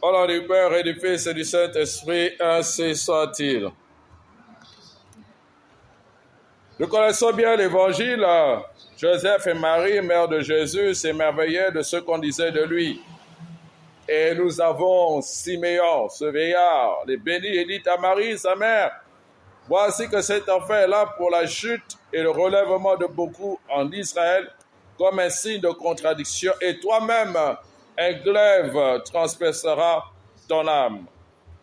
Au nom du Père et du Fils et du Saint-Esprit, ainsi soit-il. Nous connaissons bien l'Évangile. Joseph et Marie, mère de Jésus, s'émerveillaient de ce qu'on disait de lui. Et nous avons Siméon, ce vieillard, les bénis, et dit à Marie, sa mère, voici que cet enfant est là pour la chute et le relèvement de beaucoup en Israël, comme un signe de contradiction. Et toi-même, un glaive transpercera ton âme.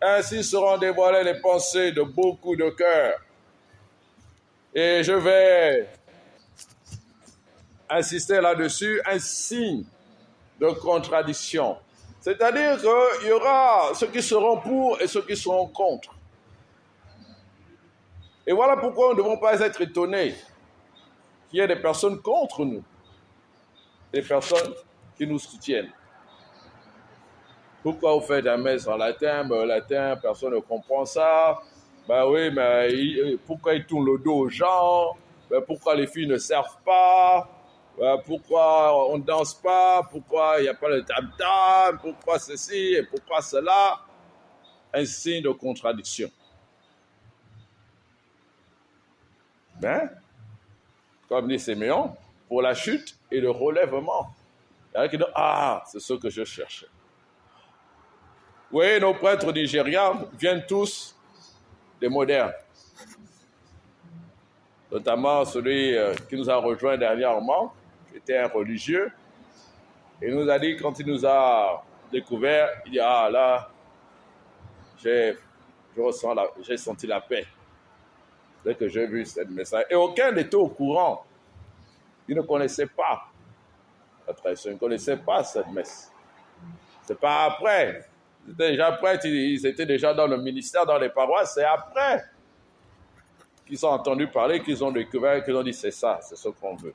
Ainsi seront dévoilées les pensées de beaucoup de cœurs. Et je vais insister là-dessus, un signe de contradiction. C'est-à-dire qu'il y aura ceux qui seront pour et ceux qui seront contre. Et voilà pourquoi nous ne devons pas être étonnés qu'il y ait des personnes contre nous, des personnes qui nous soutiennent. Pourquoi vous faites la messe en latin? Le latin, personne ne comprend ça. Ben oui, mais pourquoi ils tournent le dos aux gens? Ben pourquoi les filles ne servent pas? Ben pourquoi on ne danse pas? Pourquoi il n'y a pas le tam-tam? Pourquoi ceci et pourquoi cela? Un signe de contradiction. Ben, comme dit Siméon, pour la chute et le relèvement. Il y en a qui disent, c'est ce que je cherchais. Oui, nos prêtres nigérians viennent tous des modernes. Notamment celui qui nous a rejoint dernièrement, qui était un religieux. Et nous a dit, quand il nous a découvert, il dit, là, j'ai senti la paix. Dès que j'ai vu cette message. Et aucun n'était au courant. Ils ne connaissaient pas la tradition, ils ne connaissaient pas cette messe. C'est pas après. Ils étaient déjà prêtres, ils étaient déjà dans le ministère, dans les paroisses. C'est après qu'ils ont entendu parler, qu'ils ont découvert, qu'ils ont dit c'est ça, c'est ce qu'on veut.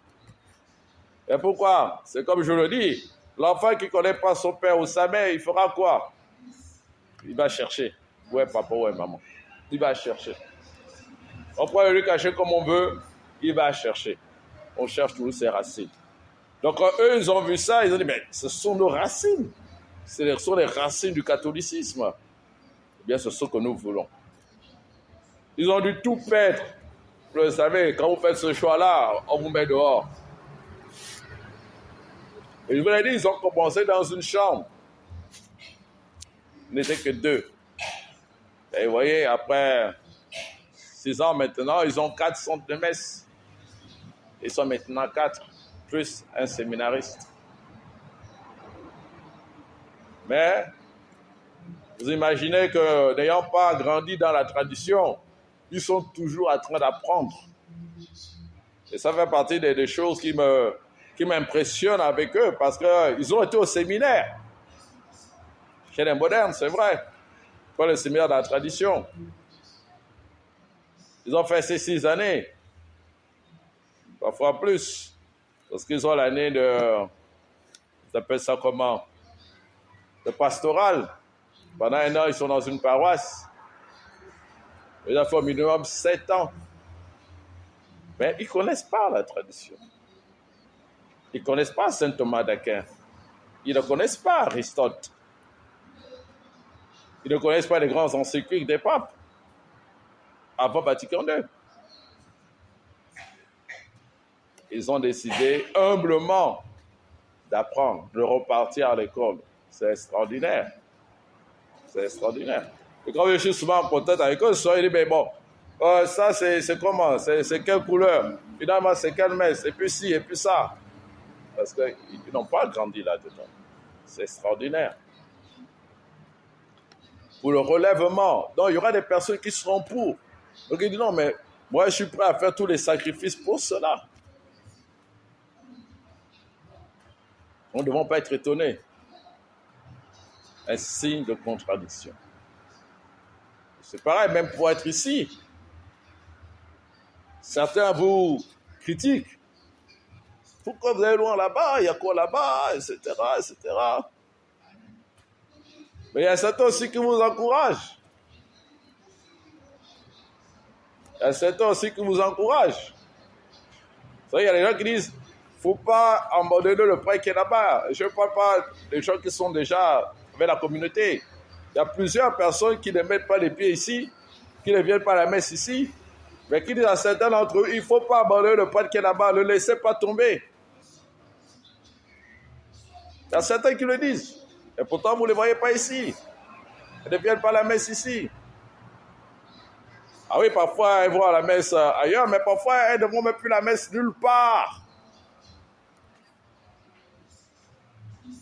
Et pourquoi? C'est comme je le dis, l'enfant qui ne connaît pas son père ou sa mère, il fera quoi? Il va chercher. Ouais, papa, ouais, maman. Il va chercher. On pourrait lui cacher comme on veut, il va chercher. On cherche toujours ses racines. Donc eux, ils ont vu ça, ils ont dit, mais ce sont nos racines. Ce sont les racines du catholicisme. Eh bien, c'est ce que nous voulons. Ils ont dû tout perdre. Vous savez, quand vous faites ce choix-là, on vous met dehors. Et je vous l'ai dit, ils ont commencé dans une chambre. Il n'était que 2. Et vous voyez, après 6 ans maintenant, ils ont 4 centres de messe. Ils sont maintenant 4, plus un séminariste. Mais vous imaginez que n'ayant pas grandi dans la tradition, ils sont toujours en train d'apprendre. Et ça fait partie des choses qui m'impressionnent avec eux parce qu'ils ont été au séminaire. Chez les modernes, c'est vrai. Pas le séminaire de la tradition. Ils ont fait ces 6 années. Parfois plus. Parce qu'ils ont l'année ils appellent ça comment? De pastoral. Pendant 1 an, ils sont dans une paroisse. Ils ont fait au minimum 7 ans. Mais ils ne connaissent pas la tradition. Ils ne connaissent pas saint Thomas d'Aquin. Ils ne connaissent pas Aristote. Ils ne connaissent pas les grands encycliques des papes avant Vatican II. Ils ont décidé humblement d'apprendre, de repartir à l'école. C'est extraordinaire. C'est extraordinaire. Et quand je suis souvent en contact avec eux, ils disent, mais bon, ça c'est comment? C'est quelle couleur? Finalement, c'est quelle messe? Et puis ci, et puis ça. Parce qu'ils n'ont pas grandi là-dedans. C'est extraordinaire. Pour le relèvement, donc il y aura des personnes qui seront pour. Donc ils disent, non, mais moi je suis prêt à faire tous les sacrifices pour cela. Nous ne devons pas être étonnés. Un signe de contradiction. C'est pareil, même pour être ici. Certains vous critiquent. Pourquoi vous allez loin là-bas? Il y a quoi là-bas? Etc., etc. Mais il y a certains aussi qui vous encouragent. Il y a certains aussi qui vous encouragent. Vous savez, il y a des gens qui disent, il ne faut pas abandonner le prêtre qui est là-bas. Je ne parle pas des gens qui sont déjà avec la communauté. Il y a plusieurs personnes qui ne mettent pas les pieds ici, qui ne viennent pas à la messe ici, mais qui disent à certains d'entre eux, il ne faut pas abandonner le prêtre qui est là-bas, ne laissez pas tomber. Il y a certains qui le disent, et pourtant vous ne les voyez pas ici. Ils ne viennent pas à la messe ici. Ah oui, parfois elles vont à la messe ailleurs, mais parfois elles ne vont même plus à la messe nulle part.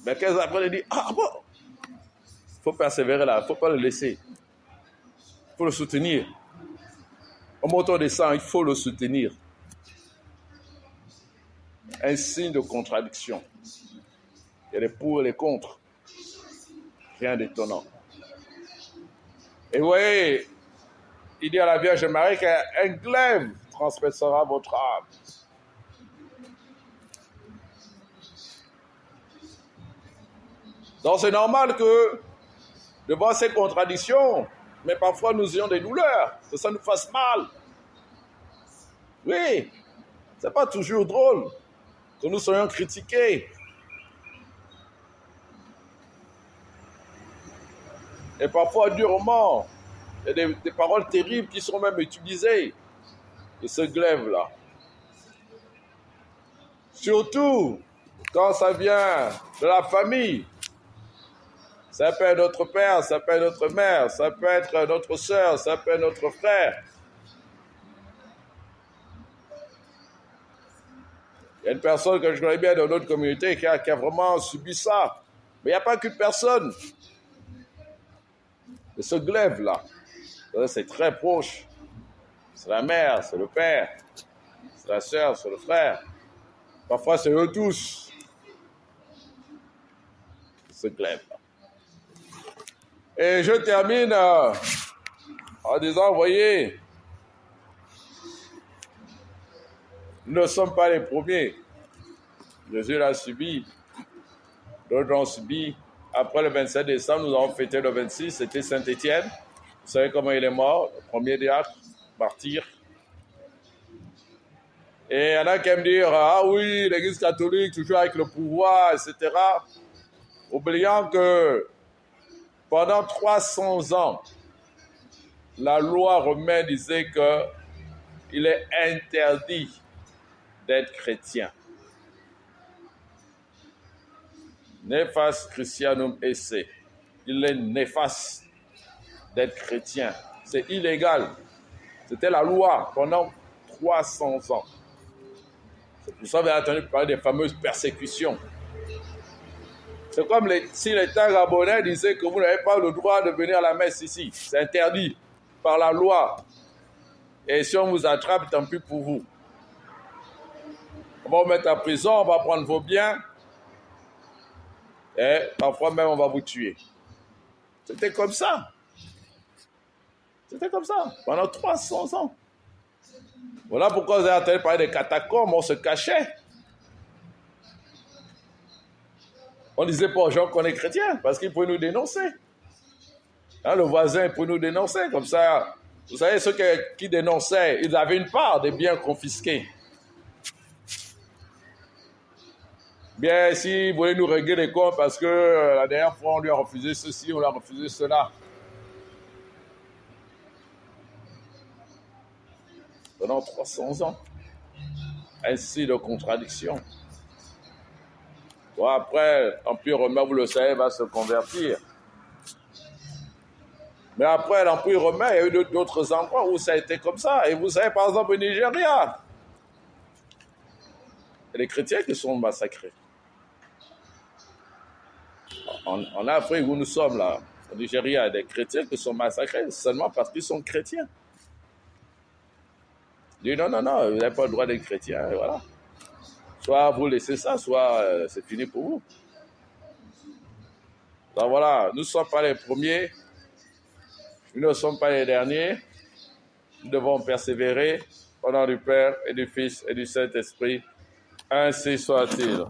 Mais 15 après, elle dit, ah bon, il faut persévérer là, il ne faut pas le laisser. Il faut le soutenir. Au montant des sangs, il faut le soutenir. Un signe de contradiction. Il y a les pour et les contre. Rien d'étonnant. Et vous voyez, il dit à la Vierge Marie qu'un glaive transpercera votre âme. Donc c'est normal que, devant ces contradictions, mais parfois nous ayons des douleurs, que ça nous fasse mal. Oui, c'est pas toujours drôle que nous soyons critiqués. Et parfois durement, il y a des paroles terribles qui sont même utilisées de ce glaive-là. Surtout quand ça vient de la famille. Ça peut être notre père, ça peut être notre mère, ça peut être notre soeur, ça peut être notre frère. Il y a une personne que je connais bien dans notre communauté qui a vraiment subi ça. Mais il n'y a pas qu'une personne. Et ce glaive-là, c'est très proche. C'est la mère, c'est le père, c'est la sœur, c'est le frère. Parfois, c'est eux tous. Ce glaive-là. Et je termine en disant, voyez, nous ne sommes pas les premiers. Jésus l'a subi, d'autres l'ont subi. Après le 27 décembre, nous avons fêté le 26, c'était Saint-Étienne. Vous savez comment il est mort, le premier diacre, martyr. Et il y en a qui aiment dire, ah oui, l'Église catholique, toujours avec le pouvoir, etc. Oubliant que pendant 300 ans, la loi romaine disait qu'il est interdit d'être chrétien. Nefas Christianum esse. Il est néfaste d'être chrétien. C'est illégal. C'était la loi pendant 300 ans. C'est pour ça que vous avez entendu parler des fameuses persécutions. C'est comme si l'État gabonais disait que vous n'avez pas le droit de venir à la messe ici. C'est interdit par la loi. Et si on vous attrape, tant pis pour vous. On va vous mettre en prison, on va prendre vos biens. Et parfois même, on va vous tuer. C'était comme ça. C'était comme ça, pendant 300 ans. Voilà pourquoi vous avez entendu parler des catacombes, on se cachait. On disait pas aux gens qu'on est chrétien, parce qu'ils pouvaient nous dénoncer. Hein, le voisin pouvait nous dénoncer, comme ça. Vous savez, ceux qui dénonçaient, ils avaient une part des biens confisqués. Bien, si vous voulez nous régler les comptes, parce que la dernière fois, on lui a refusé ceci, on lui a refusé cela. Pendant 300 ans. Ainsi de contradiction. Bon, après, l'Empire romain, vous le savez, va se convertir. Mais après l'Empire romain, il y a eu d'autres endroits où ça a été comme ça. Et vous savez, par exemple, au Nigeria, il y a des chrétiens qui sont massacrés. En Afrique où nous sommes là, au Nigeria, il y a des chrétiens qui sont massacrés seulement parce qu'ils sont chrétiens. Il dit non, vous n'avez pas le droit d'être chrétien, et voilà. Soit vous laissez ça, soit c'est fini pour vous. Donc voilà, nous ne sommes pas les premiers, nous ne sommes pas les derniers. Nous devons persévérer au nom du Père et du Fils et du Saint-Esprit. Ainsi soit-il.